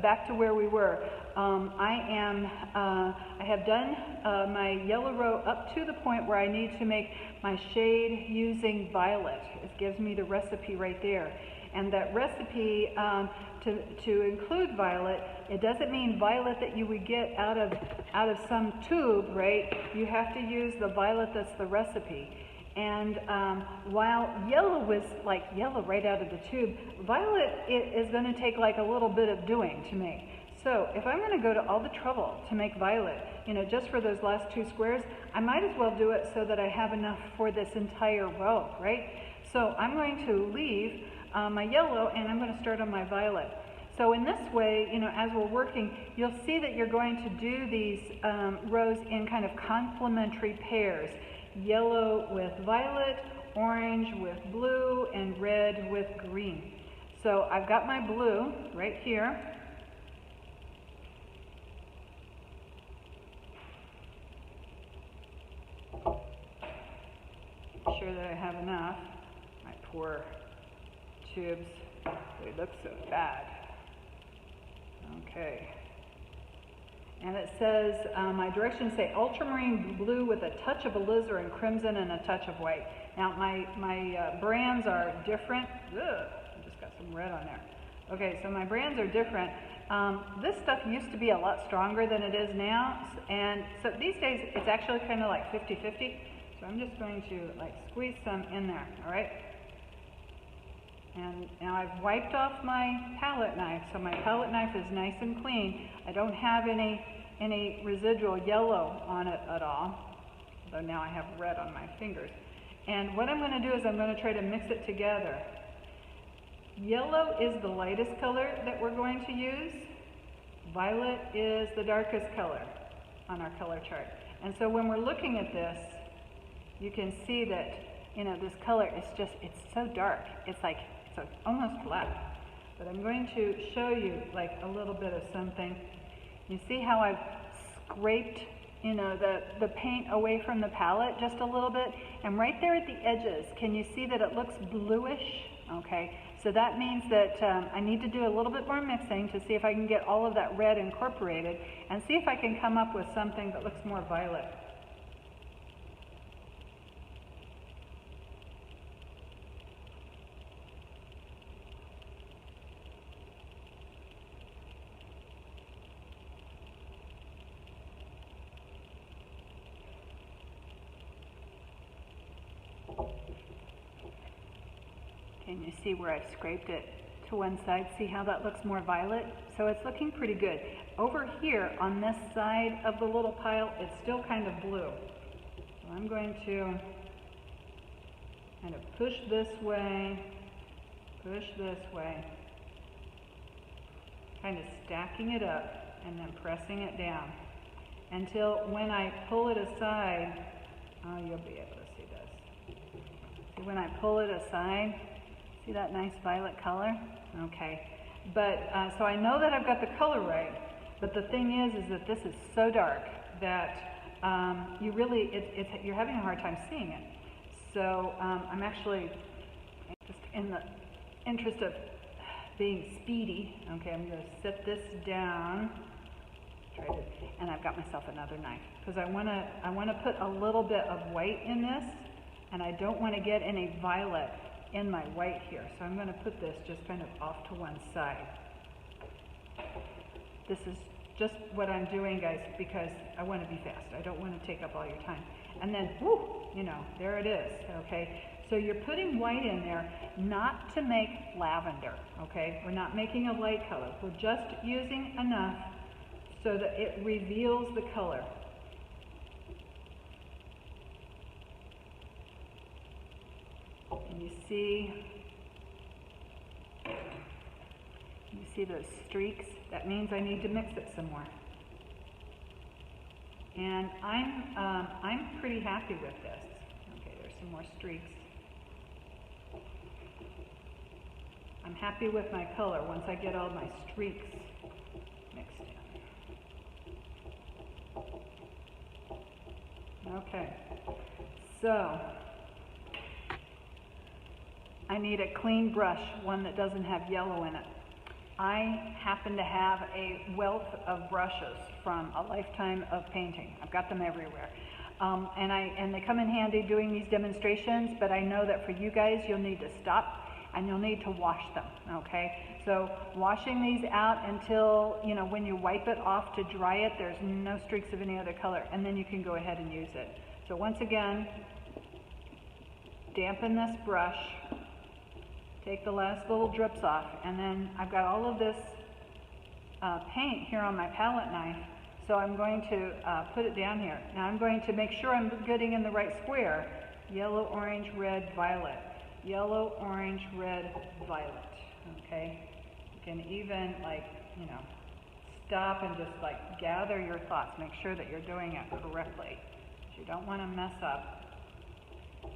back to where we were. I have done my yellow row up to the point where I need to make my shade using violet. It gives me the recipe right there. And that recipe, to include violet, it doesn't mean violet that you would get out of some tube, right? You have to use the violet that's the recipe. And while yellow was like yellow right out of the tube, violet is going to take like a little bit of doing to make. So if I'm going to go to all the trouble to make violet, you know, just for those last 2 squares, I might as well do it so that I have enough for this entire row, right? So I'm going to leave my yellow and I'm going to start on my violet. So in this way, you know, as we're working, you'll see that you're going to do these rows in kind of complementary pairs. Yellow with violet, orange with blue, and red with green. So I've got my blue right here. Make sure that I have enough. My poor tubes, they look so bad. Okay. And it says, my directions say ultramarine blue with a touch of alizarin crimson and a touch of white. Now my brands are different. Ugh, I just got some red on there. Okay, so my brands are different. This stuff used to be a lot stronger than it is now. And so these days it's actually kind of like 50-50. So I'm just going to like squeeze some in there, all right? And now I've wiped off my palette knife, so my palette knife is nice and clean. I don't have any residual yellow on it at all, though now I have red on my fingers. And what I'm going to do is I'm going to try to mix it together. Yellow is the lightest color that we're going to use. Violet is the darkest color on our color chart. And so when we're looking at this, you can see that, you know, this color is just, it's so dark. It's like, it's almost black. But I'm going to show you like a little bit of something. You see how I've scraped, you know, the paint away from the palette just a little bit? And right there at the edges, can you see that it looks bluish? Okay, so that means that I need to do a little bit more mixing to see if I can get all of that red incorporated and see if I can come up with something that looks more violet. Can you see where I've scraped it to one side? See how that looks more violet? So it's looking pretty good. Over here on this side of the little pile, it's still kind of blue. So I'm going to kind of push this way, kind of stacking it up and then pressing it down until when I pull it aside, oh, you'll be able to see this. See, when I pull it aside, see that nice violet color? Okay, but so I know that I've got the color right, but the thing is that this is so dark that you really, you're having a hard time seeing it. So I'm actually, just in the interest of being speedy, okay, I'm going to set this down, and I've got myself another knife, because I want to put a little bit of white in this, and I don't want to get any violet in my white here. So I'm going to put this just kind of off to one side. This is just what I'm doing, guys, because I want to be fast. I don't want to take up all your time. And then, whoo, you know, there it is, okay? So you're putting white in there not to make lavender, okay? We're not making a light color. We're just using enough so that it reveals the color. And you see those streaks? That means I need to mix it some more. And I'm pretty happy with this. Okay, there's some more streaks. I'm happy with my color once I get all my streaks mixed in. Okay, so I need a clean brush, one that doesn't have yellow in it. I happen to have a wealth of brushes from a lifetime of painting. I've got them everywhere. And they come in handy doing these demonstrations, but I know that for you guys, you'll need to stop and you'll need to wash them, okay? So washing these out until, you know, when you wipe it off to dry it, there's no streaks of any other color, and then you can go ahead and use it. So once again, dampen this brush, take the last little drips off, and then I've got all of this paint here on my palette knife, so I'm going to put it down here. Now I'm going to make sure I'm getting in the right square. Yellow, orange, red, violet. Yellow, orange, red, violet. Okay? You can even, like, you know, stop and just like gather your thoughts. Make sure that you're doing it correctly. You don't want to mess up.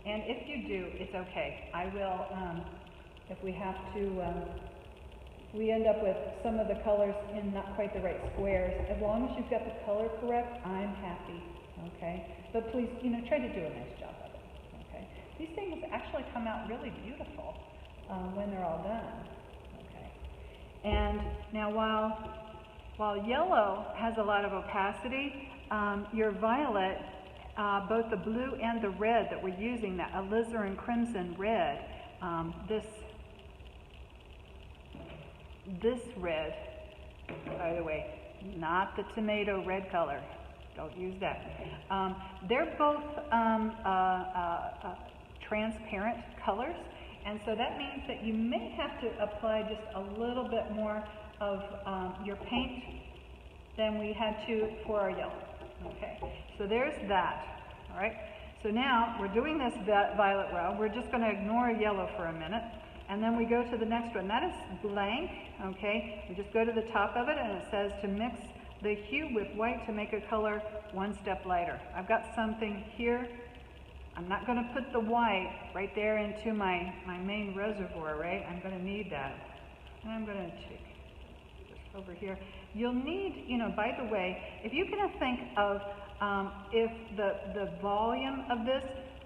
And if you do, it's okay. I will, if we have to, we end up with some of the colors in not quite the right squares. As long as you've got the color correct, I'm happy, okay? But please, you know, try to do a nice job of it, okay? These things actually come out really beautiful when they're all done, okay? And now while yellow has a lot of opacity, your violet, both the blue and the red that we're using, that alizarin crimson red, this red, by the way, not the tomato red color, don't use that. They're both transparent colors, and so that means that you may have to apply just a little bit more of your paint than we had to for our yellow. Okay, so there's that. All right, so now we're doing this violet row. We're just going to ignore yellow for a minute, and then we go to the next one. That is blank. Okay, we just go to the top of it, and it says to mix the hue with white to make a color one step lighter. I've got something here. I'm not going to put the white right there into my main reservoir, right? I'm going to need that. And I'm going to take this over here. You'll need, you know, by the way, if you can think of if the volume of this,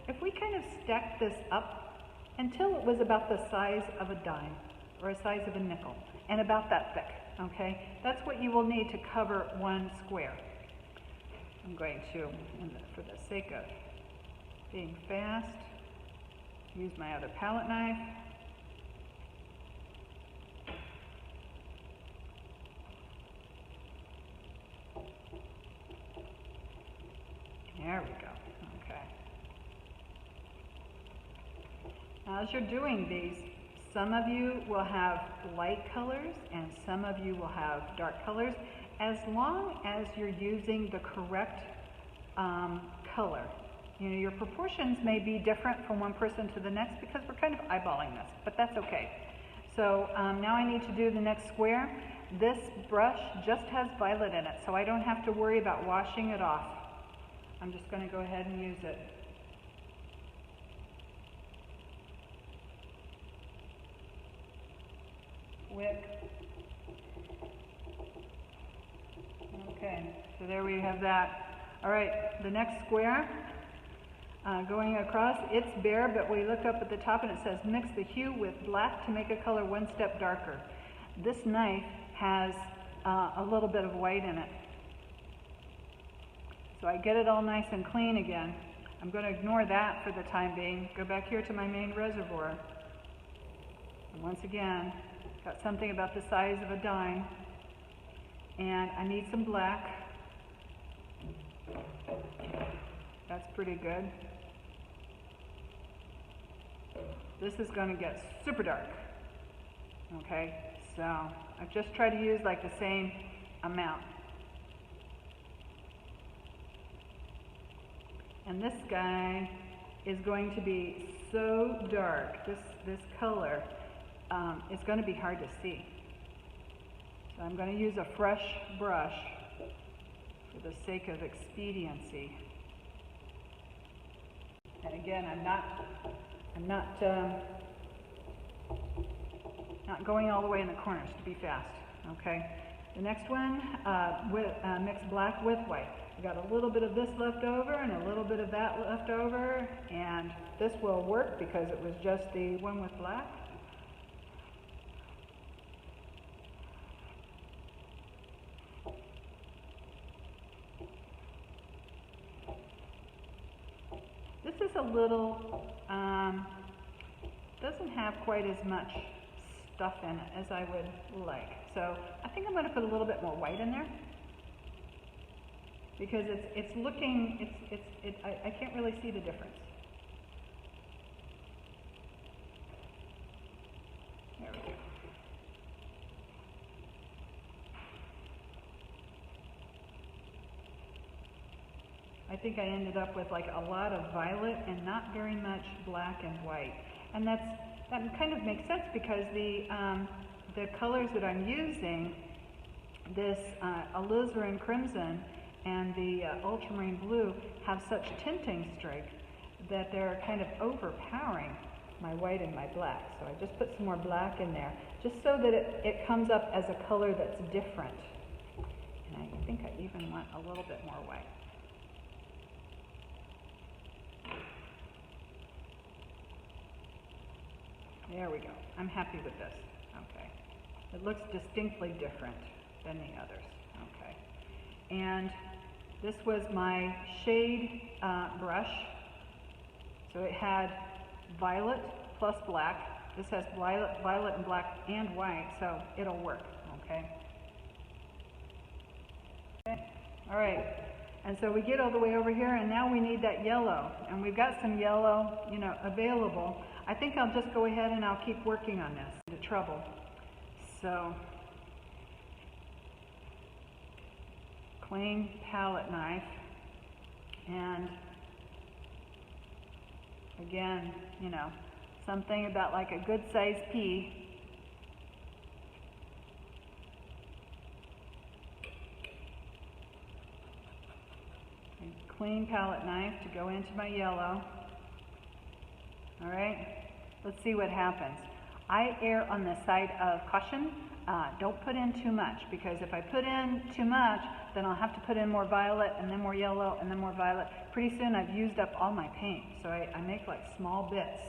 if we kind of stacked this up until it was about the size of a dime or a size of a nickel and about that thick, okay? That's what you will need to cover one square. I'm going to, for the sake of being fast, use my other palette knife. There we go, okay. Now as you're doing these, some of you will have light colors and some of you will have dark colors, as long as you're using the correct color. You know, your proportions may be different from one person to the next because we're kind of eyeballing this, but that's okay. So now I need to do the next square. This brush just has violet in it, so I don't have to worry about washing it off. I'm just going to go ahead and use it. Wick. Okay, so there we have that. All right, the next square, going across, it's bare, but we look up at the top and it says mix the hue with black to make a color one step darker. This knife has a little bit of white in it. So I get it all nice and clean again. I'm going to ignore that for the time being. Go back here to my main reservoir. And once again, got something about the size of a dime. And I need some black. That's pretty good. This is going to get super dark. Okay, so I've just tried to use like the same amount. And this guy is going to be so dark, this color, it's going to be hard to see. So I'm going to use a fresh brush for the sake of expediency. And again, I'm not going all the way in the corners to be fast, okay? The next one, mix black with white. I got a little bit of this left over and a little bit of that left over, and this will work because it was just the one with black. a little, doesn't have quite as much stuff in it as I would like. So I think I'm going to put a little bit more white in there, because it's looking, I can't really see the difference. There we go. I think I ended up with like a lot of violet and not very much black and white. And that kind of makes sense, because the colors that I'm using, this alizarin crimson and the ultramarine blue, have such tinting strength that they're kind of overpowering my white and my black. So I just put some more black in there, just so that it comes up as a color that's different. And I think I even want a little bit more white. There we go. I'm happy with this. Okay. It looks distinctly different than the others. Okay. And this was my shade brush. So it had violet plus black. This has violet and black and white, so it'll work. Okay. Okay. All right. And so we get all the way over here, and now we need that yellow. And we've got some yellow, available. I think I'll just go ahead and I'll keep working on this into trouble. So, clean palette knife, and again, something about like a good sized pea. And clean palette knife to go into my yellow. All right, let's see what happens. I err on the side of caution. Don't put in too much, because if I put in too much, then I'll have to put in more violet, and then more yellow, and then more violet. Pretty soon I've used up all my paint, so I make like small bits.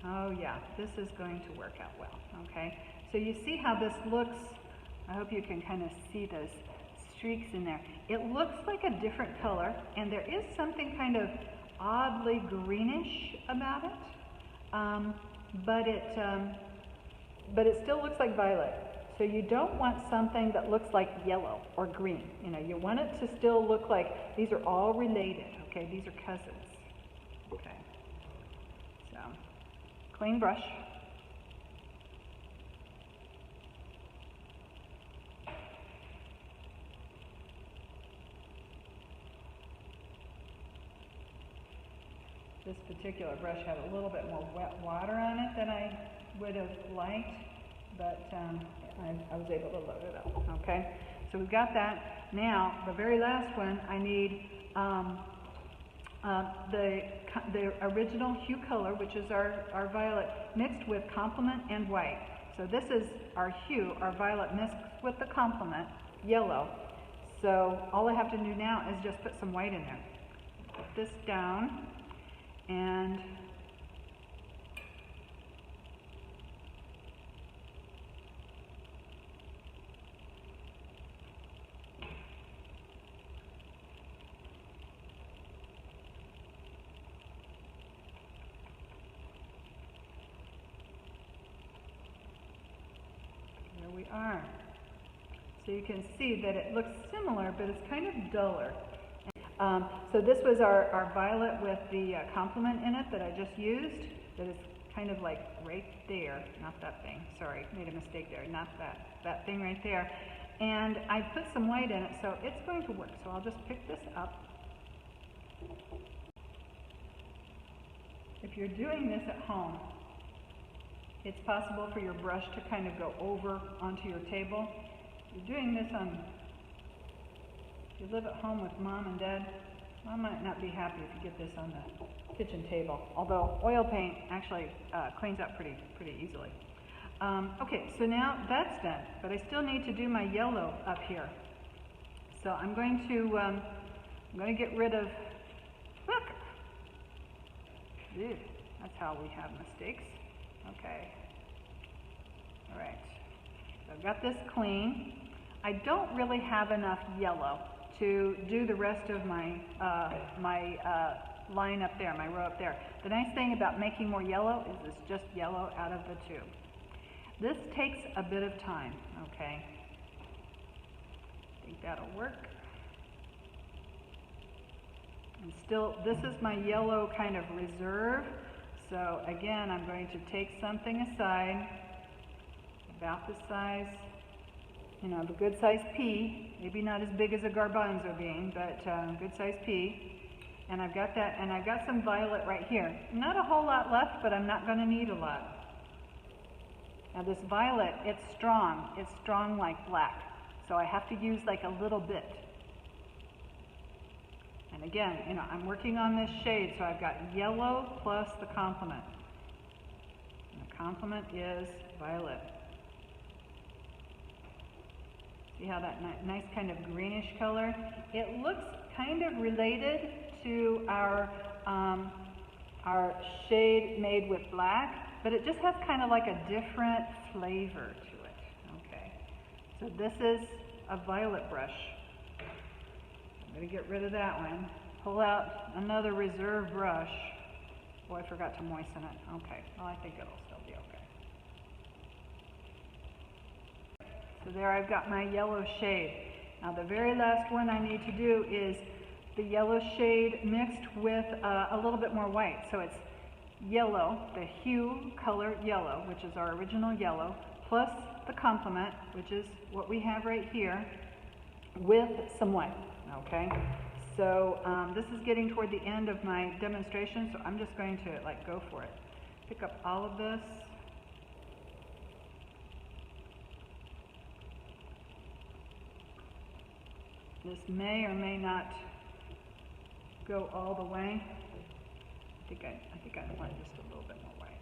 Oh yeah, this is going to work out well, okay? So you see how this looks? I hope you can kind of see those streaks in there. It looks like a different color, and there is something kind of oddly greenish about it, but it still looks like violet. So you don't want something that looks like yellow or green. You want it to still look like these are all related. Okay, these are cousins. Okay, so clean brush. This particular brush had a little bit more wet water on it than I would have liked, but I was able to load it up. Okay, so we've got that. Now, the very last one, I need the original hue color, which is our violet, mixed with complement and white. So this is our hue, our violet mixed with the complement, yellow. So all I have to do now is just put some white in there. Put this down. And there we are. So you can see that it looks similar, but it's kind of duller. So this was our violet with the complement in it that I just used. That is kind of like right there, not that thing. Sorry, made a mistake there. Not that thing right there. And I put some white in it, so it's going to work. So I'll just pick this up. If you're doing this at home, it's possible for your brush to kind of go over onto your table. If you're doing this if you live at home with mom and dad, mom might not be happy if you get this on the kitchen table. Although oil paint actually cleans up pretty easily. Okay, so now that's done, but I still need to do my yellow up here. So I'm going to get rid of. Look, ew, that's how we have mistakes. Okay. All right. So I've got this clean. I don't really have enough yellow to do the rest of my line up there, my row up there. The nice thing about making more yellow is it's just yellow out of the tube. This takes a bit of time, okay? I think that'll work. And still, this is my yellow kind of reserve. So again, I'm going to take something aside, about the size, you know, the good size pea, maybe not as big as a garbanzo bean, but good size pea. And I've got that, and I've got some violet right here. Not a whole lot left, but I'm not going to need a lot. Now this violet, it's strong like black. So I have to use like a little bit. And again, you know, I'm working on this shade, so I've got yellow plus the complement. And the complement is violet. See how that nice kind of greenish color? It looks kind of related to our shade made with black, but it just has kind of like a different flavor to it. Okay, so this is a violet brush. I'm going to get rid of that one. Pull out another reserve brush. Oh, I forgot to moisten it. Okay, well I think it'll still be okay. So there I've got my yellow shade. Now the very last one I need to do is the yellow shade mixed with a little bit more white. So it's yellow, the hue color yellow, which is our original yellow, plus the complement, which is what we have right here, with some white, okay? So this is getting toward the end of my demonstration, so I'm just going to like go for it. Pick up all of this. This may or may not go all the way. I think I want just a little bit more white.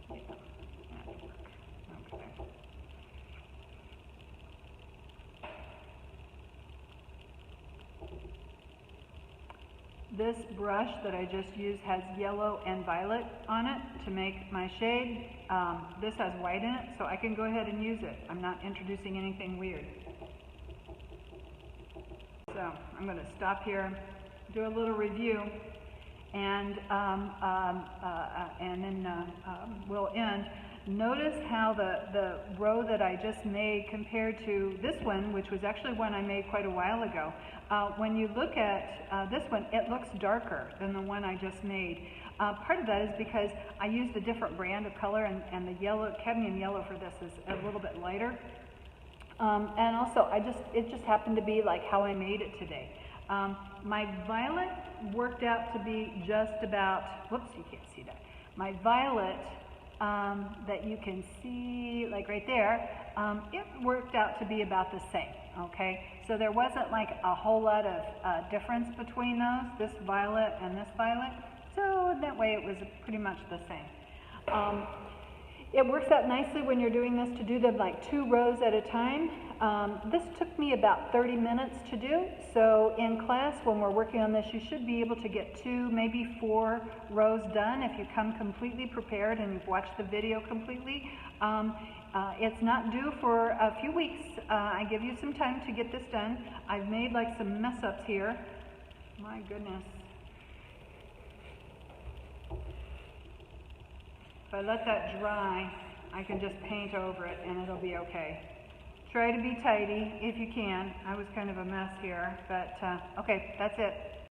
Yeah, that'll work. Okay. This brush that I just used has yellow and violet on it to make my shade. This has white in it, so I can go ahead and use it. I'm not introducing anything weird. So I'm going to stop here, do a little review, and then we'll end. Notice how the row that I just made compared to this one, which was actually one I made quite a while ago. When you look at this one, it looks darker than the one I just made. Part of that is because I used a different brand of color, and the yellow, cadmium yellow for this is a little bit lighter. And also, it just happened to be like how I made it today. My violet worked out to be just about, whoops, you can't see that. My violet that you can see, like right there, it worked out to be about the same, okay? So there wasn't like a whole lot of difference between those, this violet and this violet. So that way it was pretty much the same. It works out nicely when you're doing this to do them like 2 rows at a time. This took me about 30 minutes to do. So in class, when we're working on this, you should be able to get 2, maybe 4 rows done if you come completely prepared and you've watched the video completely. It's not due for a few weeks. I give you some time to get this done. I've made like some mess ups here. My goodness. If I let that dry, I can just paint over it and it'll be okay. Try to be tidy if you can. I was kind of a mess here, but okay, that's it.